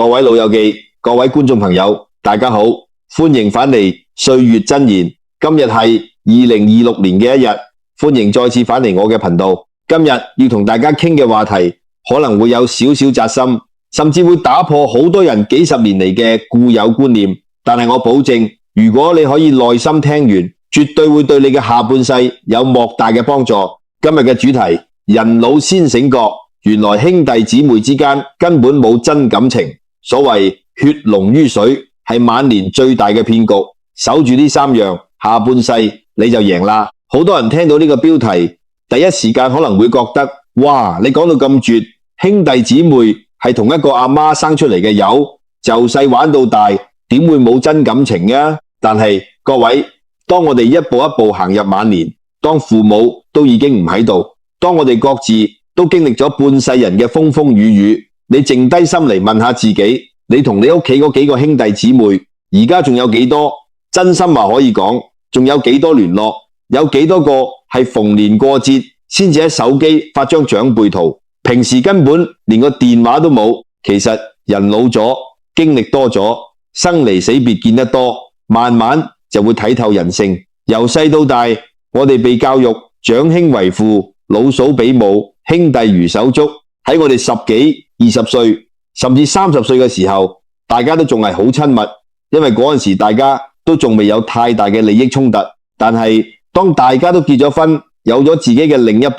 各位老友記，各位觀眾朋友，大家好，歡迎返嚟歲月真言。今日係2026年嘅一日，歡迎再次返嚟我嘅頻道。今日要同大家傾嘅話題可能會有少少扎心，甚至會打破好多人幾十年嚟嘅固有觀念。但係我保證，如果你可以耐心聽完，絕對會對你嘅下半世有莫大嘅幫助。今日嘅主題，人老先醒覺，原來兄弟姊妹之間根本冇真感情。所謂血濃於水，係晚年最大嘅騙局。守住呢三樣，下半世你就贏啦。好多人聽到呢個標題，第一時間可能會覺得，哇，你講到咁絕，兄弟姊妹係同一個阿媽生出嚟嘅友，就細玩到大，點會冇真感情呀？但係各位，當我哋一步一步行入晚年，當父母都已經唔喺度，當我哋各自都經歷咗半世人嘅風風雨雨，你靜低心嚟問下自己，你同你屋企嗰幾個兄弟姊妹，而家仲有幾多真心話可以講？仲有幾多聯絡？有幾多個係逢年過節先至喺手機發張長輩圖？平時根本連個電話都冇。其實人老咗，經歷多咗，生離死別見得多，慢慢就會睇透人性。由細到大，我哋被教育長兄為父，老嫂比母，兄弟如手足。喺我哋10幾、20歲，甚至30歲嘅時候，大家都仲係好親密，因為嗰陣時大家都仲未有太大嘅利益衝突。但係當大家都結咗婚，有咗自己嘅另一半，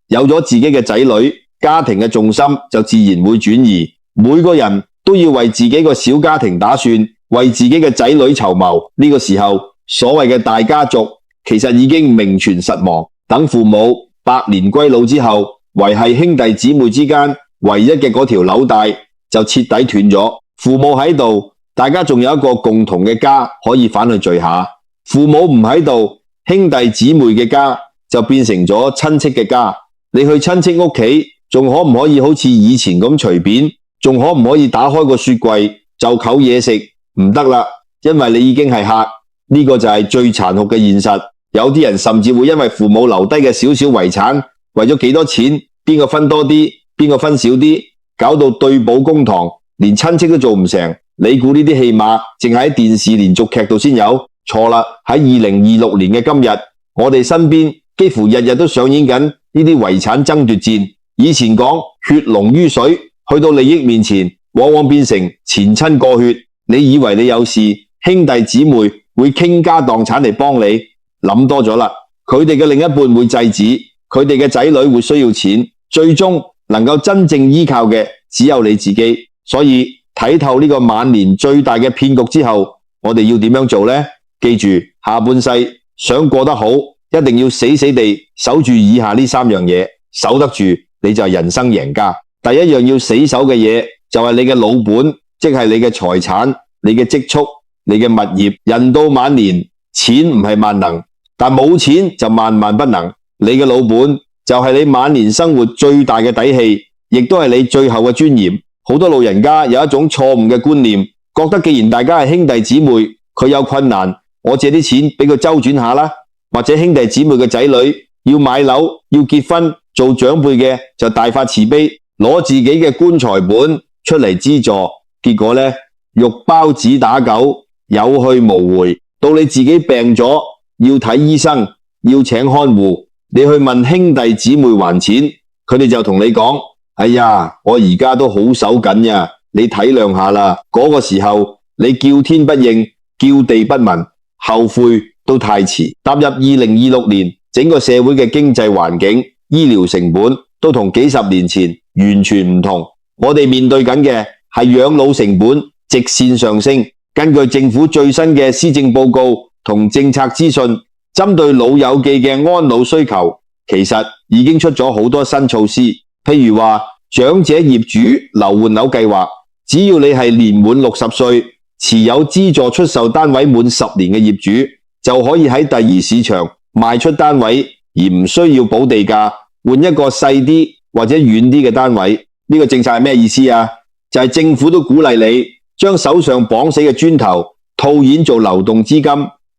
有咗自己嘅仔女，家庭嘅重心就自然會轉移。每個人都要為自己個小家庭打算，為自己嘅仔女籌謀。呢個時候，所謂嘅大家族其實已經名存實亡。等父母百年歸老之後，維繫兄弟姊妹之間唯一嘅嗰條紐帶就徹底斷咗。父母喺度，大家仲有一個共同嘅家可以返去聚下。父母唔喺度，兄弟姊妹嘅家就變成咗親戚嘅家。你去親戚屋企，仲可唔可以好似以前咁隨便？仲可唔可以打開個雪櫃就扣嘢食？唔得啦，因為你已經係客。呢個就係最殘酷嘅現實。有啲人甚至會因為父母留低嘅少少遺產，為咗幾多錢，邊個分多啲，邊個分少啲，搞到對簿公堂，連親戚都做唔成。你估呢啲戲碼淨係喺電視連續劇度先有？錯啦！喺2026年嘅今日，我哋身邊幾乎日日都上演緊呢啲遺產爭奪戰。以前講血濃於水，去到利益面前，往往變成前親過血。你以為你有事，兄弟姊妹會傾家蕩產嚟幫你？諗多咗啦。佢哋嘅另一半會制止，佢哋嘅仔女會需要錢，最終能夠真正依靠嘅只有你自己。所以睇透呢個晚年最大嘅騙局之後，我哋要點樣做呢？記住，下半世想過得好，一定要死死地守住以下呢3樣嘢，守得住你就係人生贏家。第一樣要死守嘅嘢就係你嘅老本，即係你嘅財產、你嘅積蓄、你嘅物業。人到晚年，錢唔係萬能，但冇錢就萬萬不能。你嘅老本就係你晚年生活最大嘅底氣，亦都係你最後嘅尊嚴。好多老人家有一種錯誤嘅觀念，覺得既然大家係兄弟姊妹，佢有困難，我借啲錢俾佢周轉下啦。或者兄弟姊妹嘅仔女要買樓、要結婚，做長輩嘅就大發慈悲，攞自己嘅棺材本出嚟資助。結果呢，肉包子打狗，有去無回。到你自己病咗，要睇醫生，要請看護，你去問兄弟姊妹還錢，佢哋就同你講：哎呀，我而家都好手緊呀，你體諒下啦。嗰個時候你叫天不應，叫地不聞，後悔都太遲。踏入2026年，整個社會嘅經濟環境、醫療成本都同幾十年前完全唔同。我哋面對緊嘅係養老成本直線上升。根據政府最新嘅施政報告同政策資訊，針對老友記嘅安老需求，其實已經出咗好多新措施。譬如話長者業主留換樓計劃，只要你係年滿60歲，持有資助出售單位滿10年嘅業主，就可以喺第二市場賣出單位，而唔需要補地價，換一個細啲或者遠啲嘅單位。呢個政策係咩意思啊？就係政府都鼓勵你將手上綁死嘅磚頭套現做流動資金，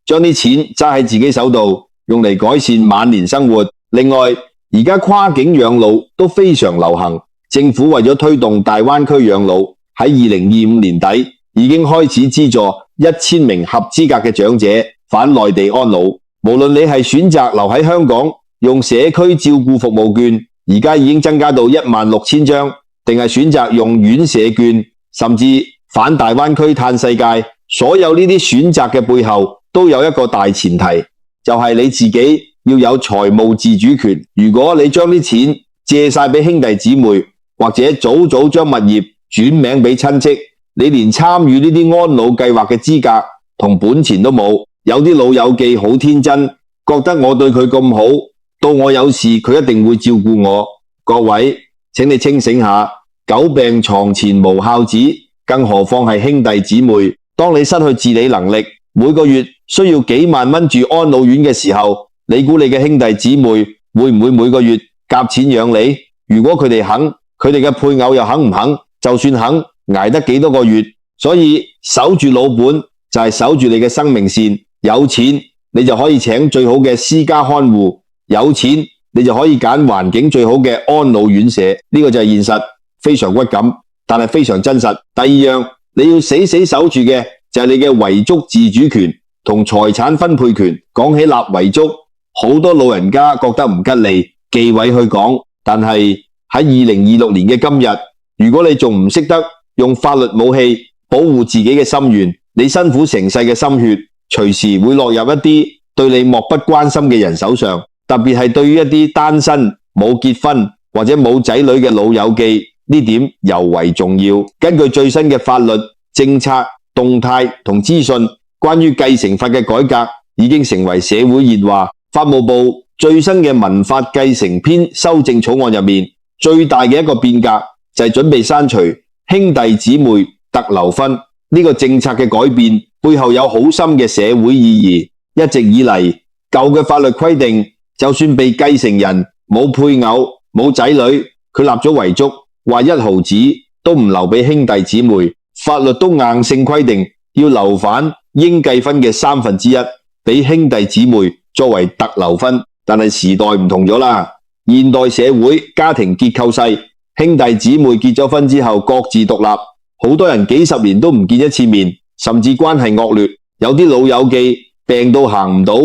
將啲錢揸喺自己手度，用嚟改善晚年生活。另外，而家跨境養老都非常流行，政府為咗推動大灣區養老，喺2025年底已經開始資助1000名合資格嘅長者返內地安老。無論你係選擇留喺香港用社區照顧服務券，而家已經增加到16000張，定係選擇用院舍券，甚至返大灣區嘆世界，所有呢啲選擇嘅背後都有一個大前提，就係你自己要有財務自主權。如果你將啲錢借晒俾兄弟姊妹，或者早早將物業轉名俾親戚，你連參與呢啲安老計劃嘅資格同本錢都冇。有啲老友記好天真，覺得我對佢咁好，到我有事佢一定會照顧我。各位，請你清醒下，久病床前無孝子，更何況係兄弟姊妹。當你失去自理能力，每個月需要幾萬蚊住安老院嘅時候，你估你嘅兄弟姊妹會唔會每個月夾錢養你？如果佢哋肯，佢哋嘅配偶又肯唔肯？就算肯，捱得幾多個月？所以守住老本就係守住你嘅生命線。有錢你就可以請最好嘅私家看護，有錢你就可以揀環境最好嘅安老院舍。呢個就係現實，非常骨感，但係非常真實。第二樣你要死死守住嘅就係你嘅遺囑自主權同財產分配權。講起立遺囑，好多老人家覺得唔吉利，忌諱去講。但係喺2026年嘅今日，如果你仲唔識得用法律武器保護自己嘅心願，你辛苦成世嘅心血隨時會落入一啲對你漠不關心嘅人手上。特別係對於一啲單身冇結婚或者冇仔女嘅老友記，呢點尤為重要。根據最新嘅法律政策動態同資訊，關於繼承法嘅改革已經成為社會熱話。法務部最新嘅民法繼承篇修正草案入面，最大嘅一個變革就係準備刪除兄弟姊妹特留分。呢個政策嘅改變背後有好深嘅社會意義。一直以嚟，舊嘅法律規定，就算被繼承人冇配偶冇仔女，佢立咗遺囑，話1毫子都唔留俾兄弟姊妹，法律都硬性規定要留返應計分嘅1/3俾兄弟姊妹作為特留分。但係時代唔同咗啦，現代社會家庭結構細，兄弟姊妹結咗婚之後各自獨立，好多人幾十年都唔見一次面，甚至關係惡劣。有啲老友記病到行唔到，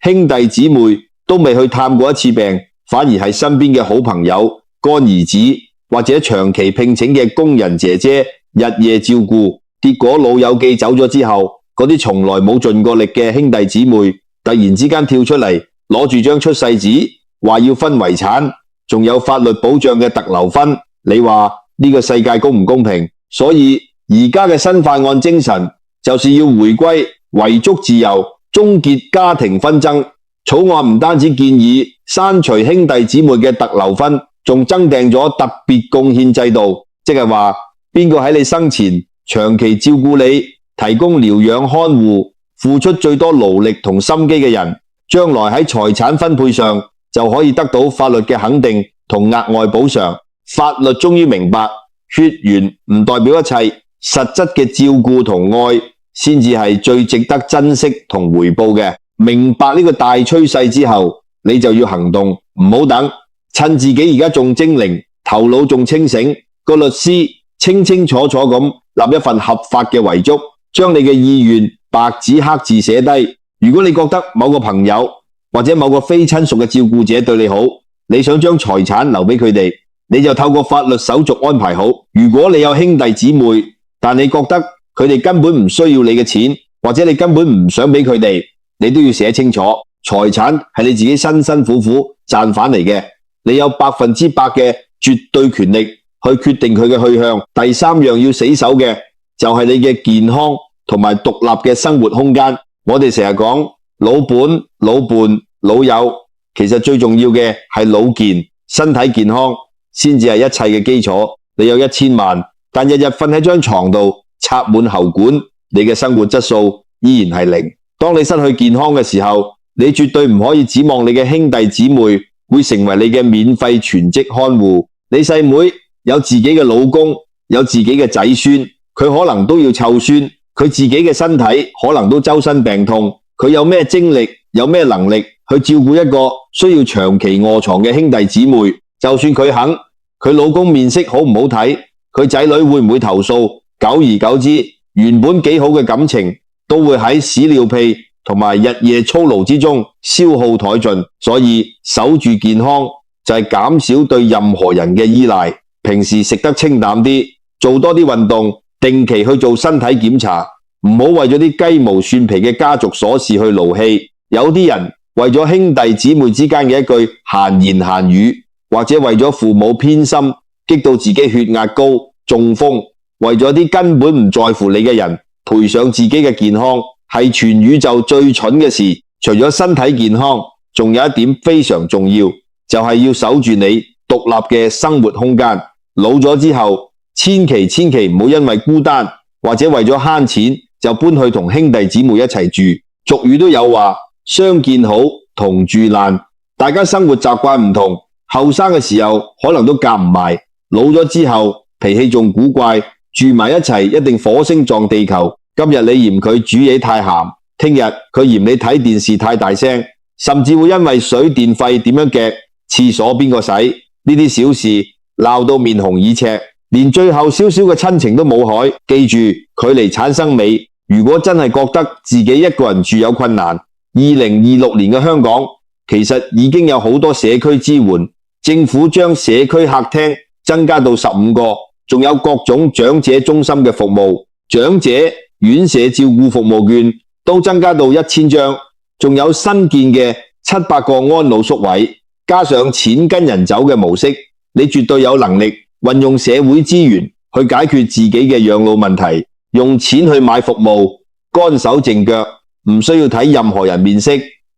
兄弟姊妹都未去探過一次病，反而係身邊嘅好朋友、乾兒子或者長期聘請嘅工人姐姐日夜照顧。結果老友記走咗之後，嗰啲從來冇盡過力嘅兄弟姊妹突然之間跳出嚟，攞住張出世紙，話要分遺產，仲有法律保障嘅特留分。你話呢個世界公唔公平？所以而家嘅新法案精神就是要回歸遺囑自由，終結家庭紛爭。草案唔單止建議刪除兄弟姊妹嘅特留分，仲增訂咗特別貢獻制度，即係話邊個喺你生前長期照顧你、提供療養看護、付出最多勞力同心機嘅人，將來喺財產分配上就可以得到法律嘅肯定同額外補償。法律終於明白，血緣唔代表一切，實質嘅照顧同愛先至係最值得珍惜同回報嘅。明白呢個大趨勢之後，你就要行動，唔好等，趁自己而家仲精靈，頭腦仲清醒，個律師清清楚楚咁立一份合法嘅遺囑，將你嘅意願白紙黑字寫低。如果你覺得某個朋友或者某個非親屬嘅照顧者對你好，你想將財產留俾佢哋，你就透過法律手續安排好。如果你有兄弟姊妹，但你覺得佢哋根本唔需要你嘅錢，或者你根本唔想俾佢哋，你都要寫清楚，財產係你自己辛辛苦苦賺返嚟嘅，你有100%嘅絕對權力去決定佢嘅去向。第3樣要死守嘅就係你嘅健康同埋獨立嘅生活空間。我哋成日講老本、老伴、老友，其實最重要嘅係老健，身體健康先至係一切嘅基礎。你有1000萬，但日日瞓喺張床度插滿喉管，你嘅生活質素依然係0。當你失去健康嘅時候，你絕對唔可以指望你嘅兄弟姊妹會成為你嘅免費全職看護。你細妹有自己嘅老公，有自己嘅仔孫，佢可能都要湊孫，佢自己嘅身體可能都周身病痛，佢有咩精力，有咩能力去照顧一個需要長期臥床嘅兄弟姊妹？就算佢肯，佢老公面色好唔好睇，佢仔女會唔會投訴，久而久之，原本幾好嘅感情都會喺屎尿屁同埋日夜操勞之中消耗殆盡。所以守住健康就係減少對任何人嘅依賴，平時食得清淡啲，做多啲運動，定期去做身體檢查，唔好為咗啲雞毛蒜皮嘅家族瑣事去勞氣。有啲人為咗兄弟姊妹之間嘅一句閒言閒語，或者為咗父母偏心，激到自己血壓高、中風，為咗啲根本唔在乎你嘅人賠上自己嘅健康，係全宇宙最蠢嘅事。除咗身體健康，仲有一點非常重要，就係要守住你獨立嘅生活空間。老咗之後，千祈唔好因為孤單或者為咗慳錢就搬去同兄弟姊妹一齊住。俗語都有話，相見好，同住難。大家生活習慣唔同，後生嘅時候可能都夾唔埋，老咗之後脾氣仲古怪，住埋一齊一定火星撞地球。今日你嫌佢煮嘢太鹹，聽日佢嫌你睇電視太大聲，甚至會因為水電費點樣夾，廁所邊個洗，呢啲小事鬧到面紅耳赤，連最後少少嘅親情都冇害。記住，距離產生美。如果真係覺得自己一個人住有困難，2026年嘅香港其實已經有好多社區支援，政府將社區客廳增加到15個，仲有各種長者中心嘅服務，長者院舍照顧服務券都增加到1000張，仲有新建嘅700個安老宿位，加上錢跟人走嘅模式，你絕對有能力運用社會資源去解決自己嘅養老問題。用錢去買服務，乾手淨腳，唔需要睇任何人面色，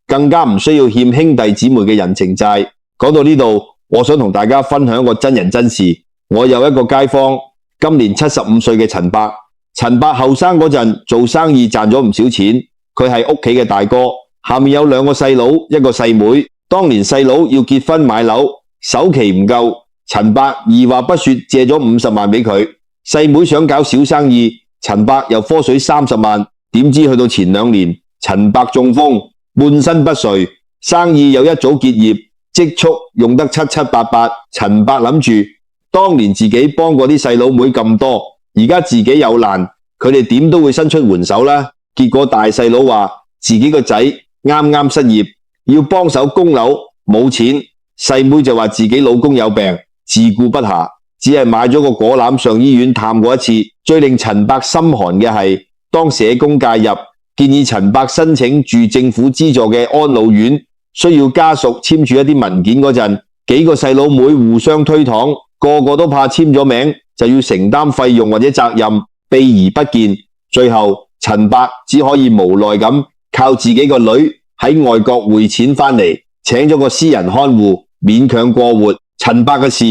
更加唔需要欠兄弟姊妹嘅人情債。講到呢度，我想同大家分享一個真人真事。我有一個街坊，今年75歲嘅陳伯。陳伯後生嗰陣做生意賺咗唔少錢，佢係屋企嘅大哥，下面有2個細佬，一個細妹。當年細佬要結婚買樓，首期唔夠，陳伯二話不說借咗50萬俾佢。細妹想搞小生意，陳伯又科水30萬，點知去到前2年，陳伯中風，半身不遂，生意又一早結業，積蓄用得七七八八。陳伯諗住，當年自己幫過啲細佬妹咁多，而家自己有難，佢哋點都會伸出援手啦。結果大細佬話自己個仔啱啱失業，要幫手供樓，冇錢。細妹就話自己老公有病，自顧不暇，只係買咗個果籃上醫院探過一次。最令陳伯心寒嘅係，當社工介入，建議陳伯申請住政府資助嘅安老院，需要家屬簽署一啲文件嗰陣，幾個細佬妹互相推搪，個個都怕簽咗名就要承擔費用或者責任，避而不見。最後陳伯只可以無奈咁靠自己個女喺外國匯錢返嚟，請咗個私人看護，勉強過活。陳伯嘅事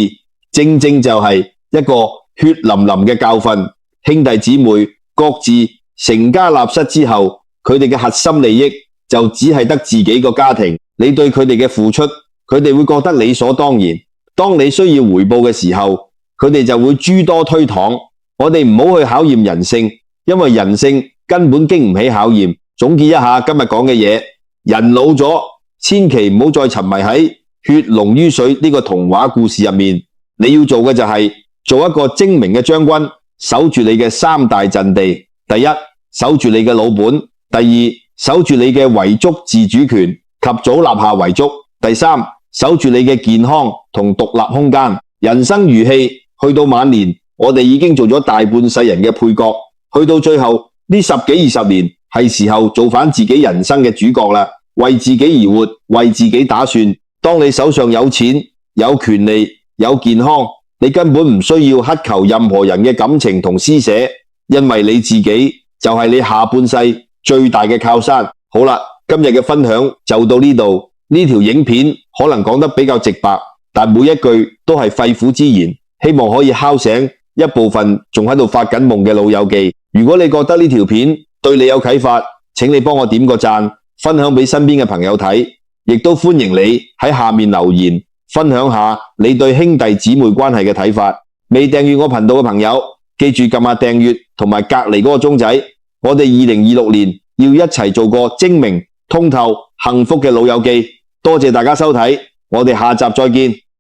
正正就係一個血淋淋嘅教訓。兄弟姊妹各自成家立室之後，佢哋嘅核心利益就只係得自己個家庭。你對佢哋嘅付出，佢哋會覺得理所當然。當你需要回報嘅時候，佢哋就會諸多推搪。我哋唔好去考驗人性，因為人性根本經唔起考驗。總結一下今日講嘅嘢，人老咗，千祈唔好再沉迷喺血濃於水呢個童話故事入面。你要做嘅就係做一個精明嘅將軍，守住你嘅3大陣地。第一，守住你嘅老本；第二，守住你嘅遺囑自主權，及早立下遺囑；第三，守住你嘅健康同獨立空間。人生如戲，去到晚年，我哋已經做咗大半世人嘅配角，去到最後呢10幾20年，係時候做返自己人生嘅主角啦，為自己而活，為自己打算。當你手上有錢、有權利、有健康，你根本唔需要乞求任何人嘅感情同施捨，因為你自己就係你下半世最大嘅靠山。好啦，今日嘅分享就到呢度。呢條影片可能講得比較直白，但每一句都係肺腑之言，希望可以敲醒一部分仲喺度發緊夢嘅老友記。如果你覺得呢條片對你有啟發，請你幫我點個讚，分享俾身邊嘅朋友睇，亦都歡迎你喺下面留言分享下你對兄弟姊妹關係嘅睇法。未訂閱我頻道嘅朋友，記住撳下訂閱同埋隔離嗰個鐘仔。我哋2026年要一齊做個精明、通透、幸福嘅老友記。多謝大家收睇，我哋下集再見。